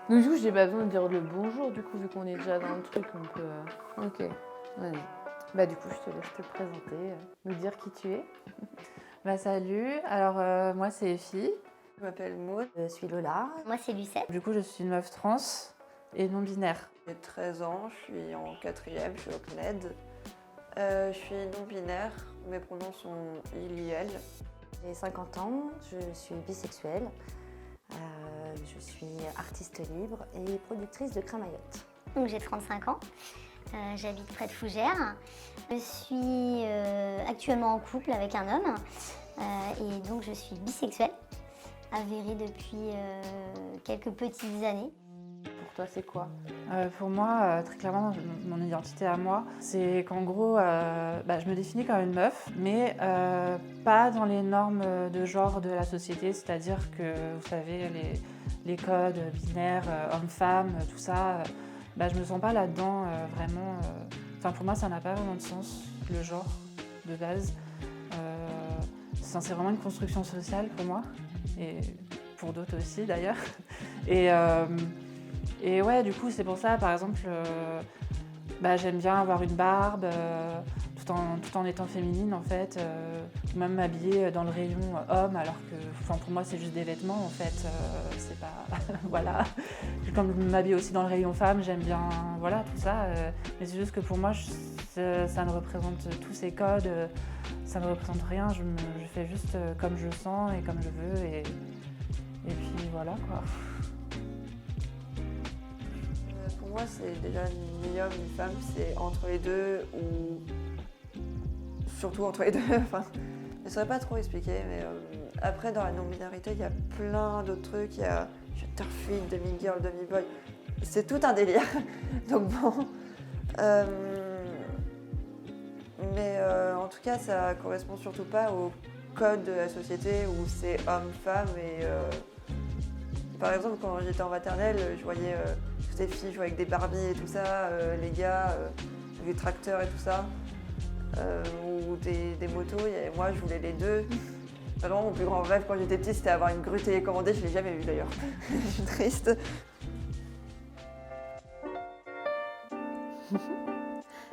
Donc du coup, j'ai pas besoin de dire le bonjour, du coup, vu qu'on est déjà dans le truc, on peut... Ok, vas-y. Bah du coup, je te laisse te présenter, nous dire qui tu es. Bah salut, alors moi c'est Effie. Je m'appelle Maud, Je suis Lola. Moi, c'est Lucette. Du coup, je suis une meuf trans et non-binaire. j'ai 13 ans, je suis en quatrième, je suis au CNED. Je suis non-binaire, mes pronoms sont il, elle. J'ai 50 ans, je suis bisexuelle. Je suis artiste libre et productrice de Cramaillotte. Donc, j'ai 35 ans. J'habite près de Fougères. Je suis actuellement en couple avec un homme. Et donc, je suis bisexuelle, avérée depuis quelques petites années. Pour toi, c'est quoi? Pour moi, très clairement, mon identité à moi, c'est qu'en gros, je me définis comme une meuf, mais pas dans les normes de genre de la société, c'est-à-dire que, vous savez, les codes binaires, homme-femme, tout ça, je me sens pas là-dedans, vraiment. Enfin, pour moi, ça n'a pas vraiment de sens, le genre, de base. C'est vraiment une construction sociale pour moi, et pour d'autres aussi, d'ailleurs. Et ouais, du coup, c'est pour ça, par exemple, j'aime bien avoir une barbe, tout en étant féminine, en fait. Même m'habiller dans le rayon homme, alors que pour moi, c'est juste des vêtements, en fait. C'est pas... voilà. Comme m'habiller aussi dans le rayon femme, j'aime bien, voilà, tout ça. Mais c'est juste que pour moi, ça ne représente tous ces codes, ça ne représente rien. Je fais juste comme je sens et comme je veux. Et puis voilà, quoi. Pour moi, c'est déjà ni homme ni femme, c'est entre les deux ou surtout entre les deux. Enfin, je ne saurais pas trop expliquer, mais après, dans la non-binarité, il y a plein d'autres trucs. Il y a Turfit, demi-girl, demi-boy. C'est tout un délire. Donc bon. Mais en tout cas, ça correspond surtout pas au code de la société où c'est homme-femme. Et par exemple, quand j'étais en maternelle, je voyais toutes les filles jouer avec des Barbies et tout ça, les gars, des tracteurs et tout ça, ou des motos. Et moi, je voulais les deux. Vraiment, mon plus grand rêve quand j'étais petite, c'était avoir une grue télécommandée. Je ne l'ai jamais vue d'ailleurs. Je suis triste.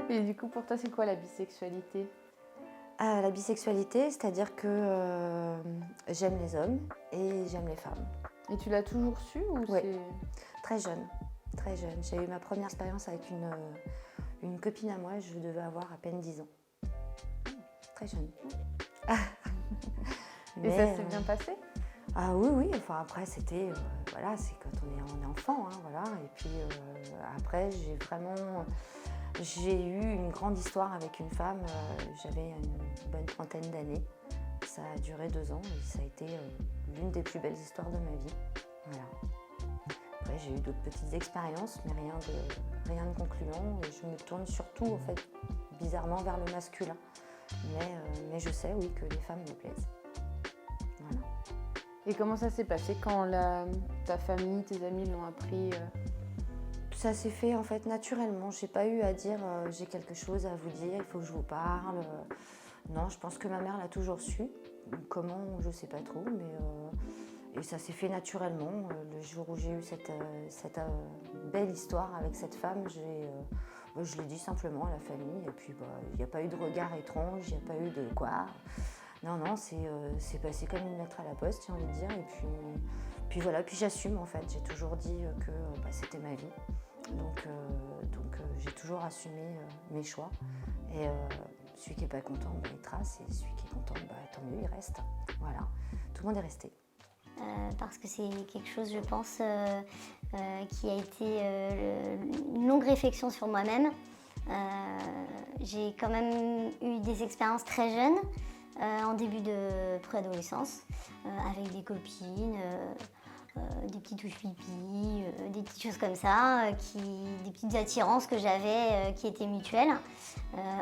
Et du coup, pour toi, c'est quoi la bisexualité? La bisexualité, c'est-à-dire que j'aime les hommes et j'aime les femmes. Et tu l'as toujours su ou Oui. c'est... Très jeune, très jeune. J'ai eu ma première expérience avec une copine à moi, je devais avoir à peine 10 ans. Très jeune. Et ça s'est bien passé? Ah oui, oui. Enfin, après, c'était... voilà, c'est quand on est enfant, hein, voilà. Et puis après, j'ai eu une grande histoire avec une femme. J'avais une bonne trentaine d'années. Ça a duré 2 ans et ça a été l'une des plus belles histoires de ma vie. Voilà. Après, j'ai eu d'autres petites expériences, mais rien de concluant. Et je me tourne surtout, en fait, bizarrement vers le masculin. Mais je sais, oui, que les femmes me plaisent. Voilà. Et comment ça s'est passé quand ta famille, tes amis l'ont appris? Ça s'est fait en fait naturellement. J'ai pas eu à dire j'ai quelque chose à vous dire, il faut que je vous parle. Non, je pense que ma mère l'a toujours su. Comment, je sais pas trop, mais et ça s'est fait naturellement. Le jour où j'ai eu cette belle histoire avec cette femme, je l'ai dit simplement à la famille. Et puis il n'y a pas eu de regard étrange, il n'y a pas eu de quoi. Non, c'est passé comme une lettre à la poste, j'ai envie de dire. Et puis voilà, puis j'assume en fait. J'ai toujours dit que c'était ma vie. Donc j'ai toujours assumé mes choix. Et celui qui n'est pas content, il trace. Et celui qui est content, tant mieux, il reste. Voilà, tout le monde est resté. Parce que c'est quelque chose, je pense, qui a été une longue réflexion sur moi-même. J'ai quand même eu des expériences très jeunes, en début de préadolescence, avec des copines, des petits touches pipi, des petites choses comme ça, des petites attirances que j'avais qui étaient mutuelles.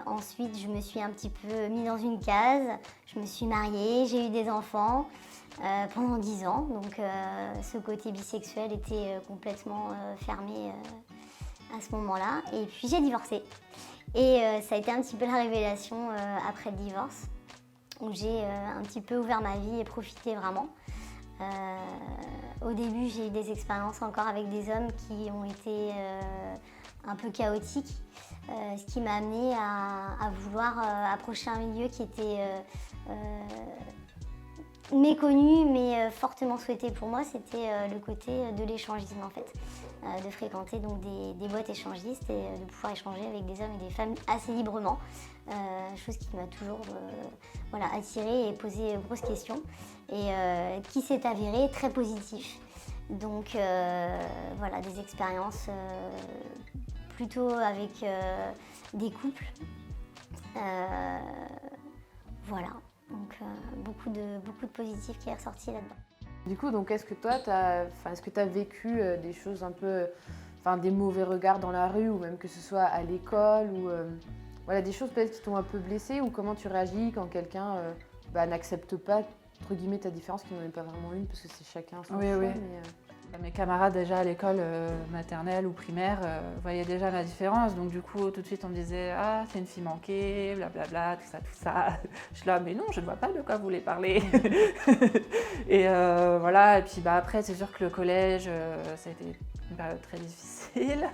Ensuite, je me suis un petit peu mis dans une case, je me suis mariée, j'ai eu des enfants pendant 10 ans. Donc ce côté bisexuel était complètement fermé à ce moment-là. Et puis j'ai divorcé. Et ça a été un petit peu la révélation après le divorce, où j'ai un petit peu ouvert ma vie et profité vraiment. Au début, j'ai eu des expériences encore avec des hommes qui ont été un peu chaotiques, ce qui m'a amenée à vouloir approcher un milieu qui était méconnu mais fortement souhaité pour moi. C'était le côté de l'échangisme en fait, de fréquenter donc des boîtes échangistes et de pouvoir échanger avec des hommes et des femmes assez librement, chose qui m'a toujours attirée et posé grosses questions et qui s'est avérée très positif. Donc des expériences plutôt avec des couples. Donc beaucoup de positif qui est ressorti là-dedans. Du coup, donc, est-ce que toi, est-ce que tu as vécu des choses un peu, des mauvais regards dans la rue ou même que ce soit à l'école ou des choses peut-être qui t'ont un peu blessé ou comment tu réagis quand quelqu'un n'accepte pas entre guillemets ta différence qui n'en est pas vraiment une parce que c'est chacun son choix. Oui. Mes camarades déjà à l'école maternelle ou primaire voyaient déjà ma différence, donc du coup tout de suite on me disait « Ah, c'est une fille manquée, blablabla, tout ça ». Je suis là « Mais non, je ne vois pas de quoi vous voulez parler ». Et et puis après c'est sûr que le collège, ça a été une période très difficile.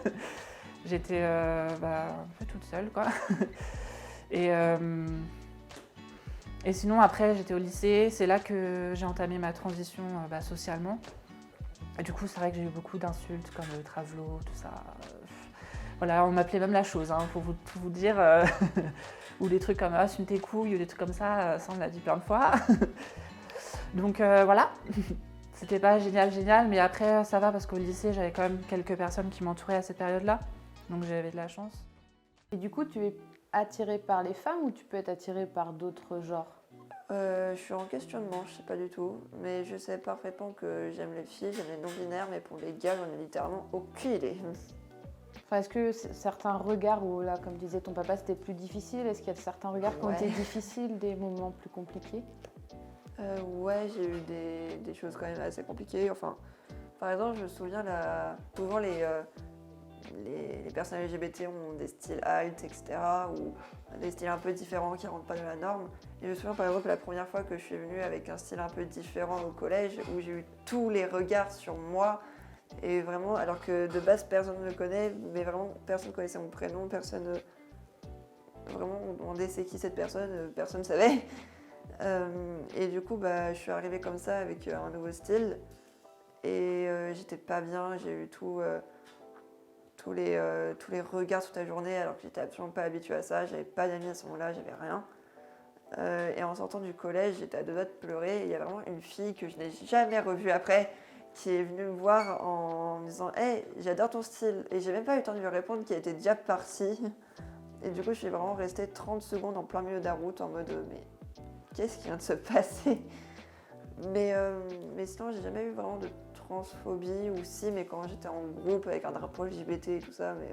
J'étais un peu toute seule quoi. Et sinon après j'étais au lycée, c'est là que j'ai entamé ma transition socialement. Et du coup, c'est vrai que j'ai eu beaucoup d'insultes comme le travelot, tout ça. On m'appelait même la chose, pour vous dire. Ou des trucs comme « Ah, sume tes couilles » ou des trucs comme ça, on me l'a dit plein de fois. Donc c'était pas génial, mais après ça va parce qu'au lycée, j'avais quand même quelques personnes qui m'entouraient à cette période-là. Donc j'avais de la chance. Et du coup, tu es attirée par les femmes ou tu peux être attirée par d'autres genres ? Je suis en questionnement, je sais pas du tout, mais je sais parfaitement que j'aime les filles, j'aime les non-binaires, mais pour les gars, j'en ai littéralement aucune idée. Est-ce que certains regards où, là, comme disait ton papa, c'était plus difficile ? Est-ce qu'il y a certains regards qui ont été difficiles, des moments plus compliqués ? Ouais, j'ai eu des choses quand même assez compliquées. Par exemple, je me souviens, souvent les personnes LGBT ont des styles alt, etc., ou des styles un peu différents qui ne rentrent pas dans la norme. Et je me souviens par exemple la première fois que je suis venue avec un style un peu différent au collège, où j'ai eu tous les regards sur moi, et vraiment, alors que de base personne ne me connaît, mais vraiment personne ne connaissait mon prénom, personne vraiment on demandait c'est qui cette personne, personne ne savait. Et du coup, je suis arrivée comme ça avec un nouveau style, et j'étais pas bien, j'ai eu tous les regards toute la journée alors que j'étais absolument pas habituée à ça, j'avais pas d'amis à ce moment-là, j'avais rien. Et en sortant du collège, j'étais à deux doigts de pleurer et il y a vraiment une fille que je n'ai jamais revue après qui est venue me voir en me disant « Hey, j'adore ton style » et j'ai même pas eu le temps de lui répondre qui était déjà partie. Et du coup, je suis vraiment restée 30 secondes en plein milieu de la route en mode « Mais qu'est-ce qui vient de se passer ?» Mais sinon, j'ai jamais eu vraiment de transphobie ou si, mais quand j'étais en groupe avec un drapeau LGBT et tout ça, mais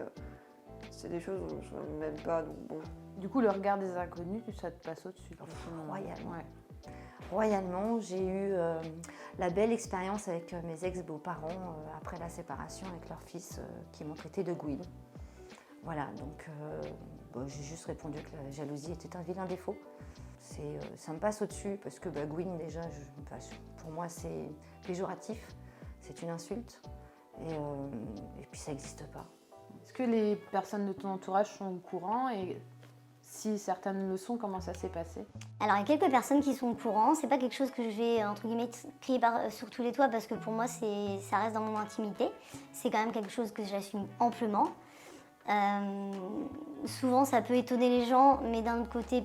c'est des choses dont je ne m'aime pas, donc bon. Du coup, le regard des inconnus, ça te passe au-dessus. Royalement. Ouais. Royalement, j'ai eu la belle expérience avec mes ex-beaux-parents après la séparation avec leur fils qui m'ont traité de gouine. Voilà, donc j'ai juste répondu que la jalousie était un vilain défaut. Ça me passe au-dessus parce que gouine déjà, pour moi c'est péjoratif, c'est une insulte et puis ça n'existe pas. Est-ce que les personnes de ton entourage sont au courant et si certaines le sont, comment ça s'est passé ? Alors il y a quelques personnes qui sont au courant, c'est pas quelque chose que je vais entre guillemets crier sur tous les toits parce que pour moi ça reste dans mon intimité, c'est quand même quelque chose que j'assume amplement. Souvent ça peut étonner les gens, mais d'un autre côté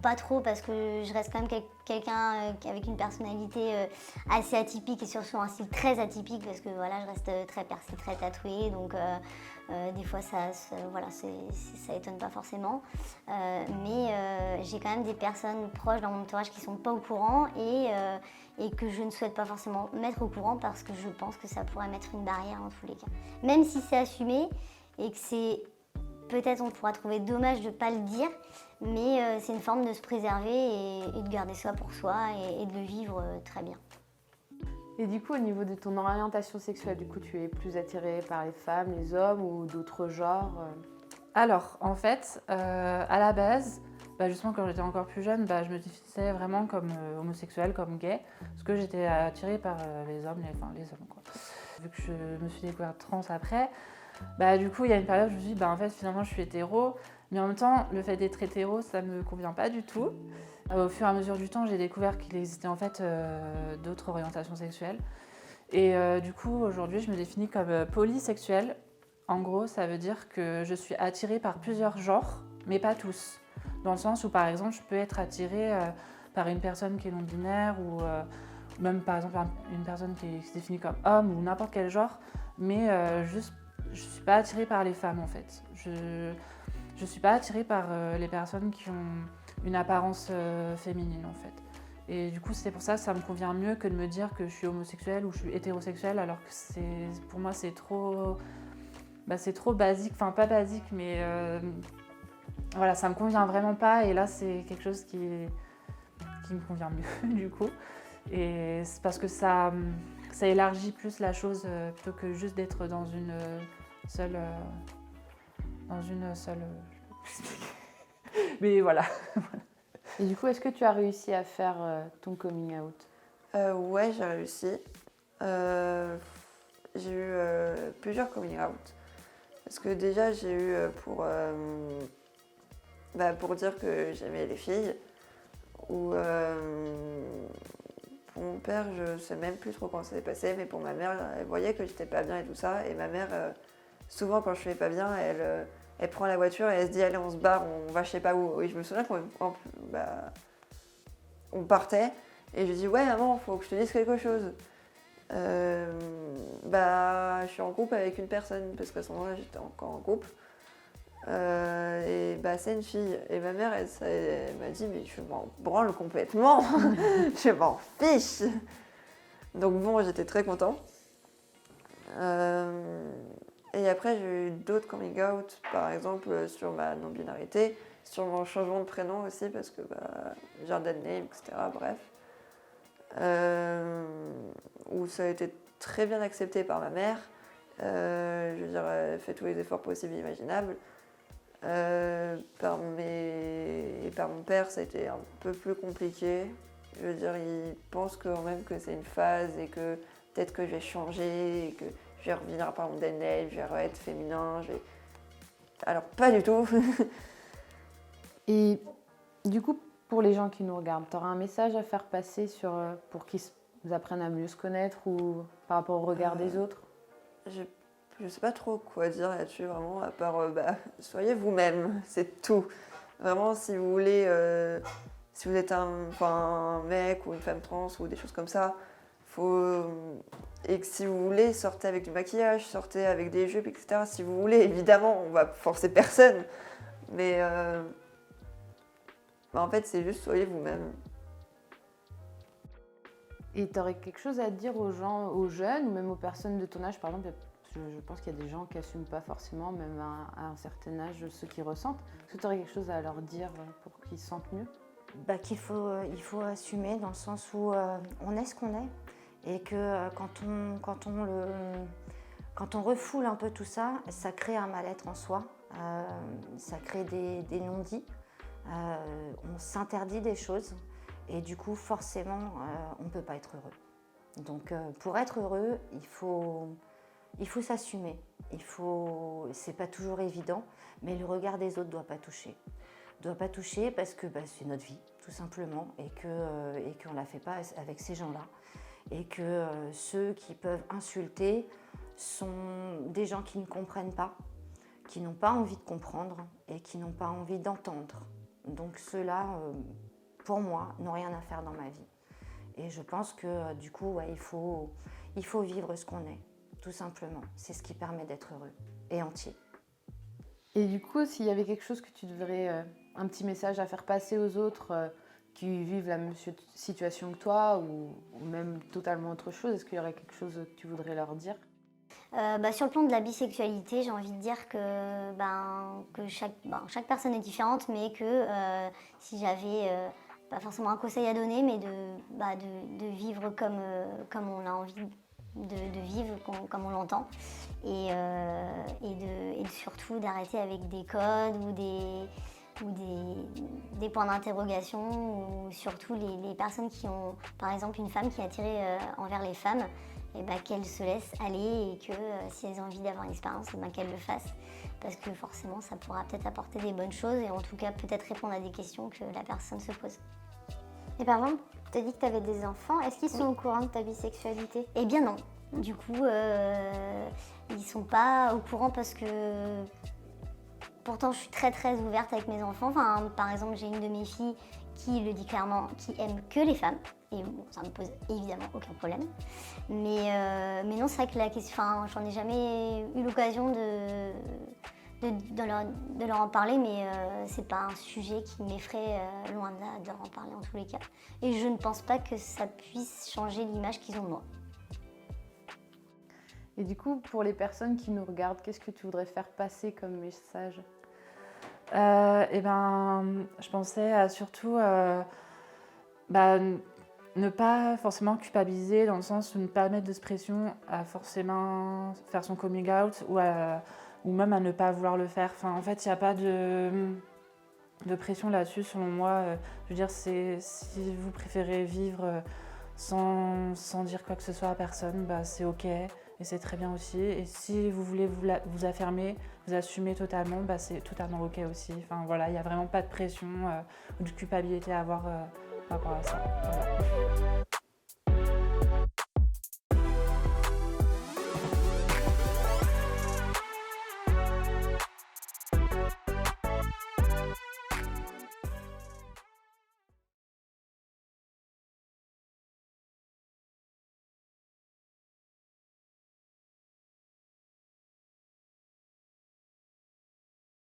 pas trop parce que je reste quand même quelqu'un avec une personnalité assez atypique et surtout un style très atypique parce que voilà, je reste très percée, très tatouée, donc des fois ça étonne pas forcément. Mais j'ai quand même des personnes proches dans mon entourage qui sont pas au courant et que je ne souhaite pas forcément mettre au courant parce que je pense que ça pourrait mettre une barrière en tous les cas. Même si c'est assumé, et que c'est, peut-être on pourra trouver dommage de ne pas le dire, mais c'est une forme de se préserver et de garder ça pour soi et de le vivre très bien. Et du coup, au niveau de ton orientation sexuelle, du coup, tu es plus attirée par les femmes, les hommes ou d'autres genres ? Alors, en fait, à la base, justement, quand j'étais encore plus jeune, je me définissais vraiment comme homosexuelle, comme gay, parce que j'étais attirée par les hommes, les hommes, quoi. Vu que je me suis découverte trans après, du coup, il y a une période où je me suis dit, en fait, finalement, je suis hétéro, mais en même temps, le fait d'être hétéro, ça me convient pas du tout. Au fur et à mesure du temps, j'ai découvert qu'il existait en fait d'autres orientations sexuelles. Et du coup, aujourd'hui, je me définis comme polysexuelle. En gros, ça veut dire que je suis attirée par plusieurs genres, mais pas tous. Dans le sens où, par exemple, je peux être attirée par une personne qui est non-binaire ou même, par exemple, une personne qui se définit comme homme ou n'importe quel genre, mais juste, je ne suis pas attirée par les femmes, en fait. Je ne suis pas attirée par les personnes qui ont une apparence féminine, en fait. Et du coup, c'est pour ça que ça me convient mieux que de me dire que je suis homosexuelle ou je suis hétérosexuelle, alors que pour moi, c'est trop basique. Enfin, pas basique, mais voilà, ça me convient vraiment pas. Et là, c'est quelque chose qui me convient mieux, du coup. Et c'est parce que ça élargit plus la chose plutôt que juste d'être dans une seule. Mais voilà. Et du coup, est-ce que tu as réussi à faire ton coming out? Ouais, j'ai réussi. J'ai eu plusieurs coming out. Parce que déjà, j'ai eu pour dire que j'aimais les filles. Ou pour mon père, je sais même plus trop quand ça s'est passé, mais pour ma mère, elle voyait que j'étais pas bien et tout ça. Et ma mère, souvent quand je suis pas bien, elle prend la voiture et elle se dit allez, on se barre, on va je sais pas où. Et je me souviens on partait et je lui dis ouais maman, faut que je te dise quelque chose. Je suis en couple avec une personne parce qu'à ce moment-là j'étais encore en couple. C'est une fille. Et ma mère, elle m'a dit mais je m'en branle complètement, je m'en fiche. Donc bon, j'étais très contente. Et après, j'ai eu d'autres coming out, par exemple sur ma non-binarité, sur mon changement de prénom aussi, parce que Jordan name, etc. Bref. Où ça a été très bien accepté par ma mère. Je veux dire, elle fait tous les efforts possibles et imaginables. Par mon père, ça a été un peu plus compliqué. Je veux dire, il pense quand même que c'est une phase et que peut-être que je vais changer et que je vais revenir par mon DNL, je vais être féminin. Alors, pas du tout. Et du coup, pour les gens qui nous regardent, tu auras un message à faire passer pour qu'ils apprennent à mieux se connaître ou par rapport au regard des autres? Je sais pas trop quoi dire là-dessus, vraiment, à part soyez vous-même, c'est tout. Vraiment, si vous voulez, si vous êtes un mec ou une femme trans ou des choses comme ça, et que si vous voulez, sortez avec du maquillage, sortez avec des jupes, etc. Si vous voulez, évidemment, on va forcer personne. Mais en fait, c'est juste soyez vous-même. Et tu aurais quelque chose à dire aux gens, aux jeunes ou même aux personnes de ton âge, par exemple? Je pense qu'il y a des gens qui n'assument pas forcément, même à un certain âge, ce qu'ils ressentent. Est-ce que tu aurais quelque chose à leur dire pour qu'ils se sentent mieux? Il faut assumer dans le sens où on est ce qu'on est et que quand on refoule un peu tout ça, ça crée un mal-être en soi, ça crée des non-dits, on s'interdit des choses et du coup forcément on ne peut pas être heureux. Donc pour être heureux, il faut s'assumer. C'est pas toujours évident, mais le regard des autres doit pas toucher. Doit pas toucher parce que c'est notre vie, tout simplement, et qu'on la fait pas avec ces gens-là, et que ceux qui peuvent insulter sont des gens qui ne comprennent pas, qui n'ont pas envie de comprendre et qui n'ont pas envie d'entendre. Donc ceux-là, pour moi, n'ont rien à faire dans ma vie. Et je pense que du coup, il faut vivre ce qu'on est. Tout simplement, c'est ce qui permet d'être heureux et entier. Et du coup, s'il y avait quelque chose que tu devrais, un petit message à faire passer aux autres qui vivent la même situation que toi ou même totalement autre chose, est-ce qu'il y aurait quelque chose que tu voudrais leur dire? Sur le plan de la bisexualité, j'ai envie de dire que chaque personne est différente, mais que si j'avais pas forcément un conseil à donner, mais de vivre comme on a envie de vivre comme on l'entend et surtout d'arrêter avec des codes ou des points d'interrogation ou surtout les personnes qui ont, par exemple une femme qui est attirée envers les femmes, et qu'elle se laisse aller et que si elles ont envie d'avoir une expérience, qu'elles le fassent. Parce que forcément, ça pourra peut-être apporter des bonnes choses et en tout cas peut-être répondre à des questions que la personne se pose. Et par exemple, tu as dit que tu avais des enfants. Est-ce qu'ils sont au courant de ta bisexualité? Eh bien non. Du coup, ils sont pas au courant parce que pourtant je suis très très ouverte avec mes enfants. Enfin, par exemple, j'ai une de mes filles qui le dit clairement, qui aime que les femmes. Et bon, ça me pose évidemment aucun problème. Mais non, c'est vrai que la question, j'en ai jamais eu l'occasion de leur en parler, mais c'est pas un sujet qui m'effraie, loin de là, de leur en parler en tous les cas. Et je ne pense pas que ça puisse changer l'image qu'ils ont de moi. Et du coup, pour les personnes qui nous regardent, qu'est-ce que tu voudrais faire passer comme message? Je pensais à surtout ne pas forcément culpabiliser, dans le sens où ne pas mettre de pression à forcément faire son coming out ou même à ne pas vouloir le faire. Enfin, en fait, il n'y a pas de pression là-dessus, selon moi. Je veux dire, si vous préférez vivre sans dire quoi que ce soit à personne, c'est OK et c'est très bien aussi. Et si vous voulez vous affirmer, vous assumer totalement, c'est totalement OK aussi. Enfin, voilà, il n'y a vraiment pas de pression ou de culpabilité à avoir par rapport à ça. Voilà.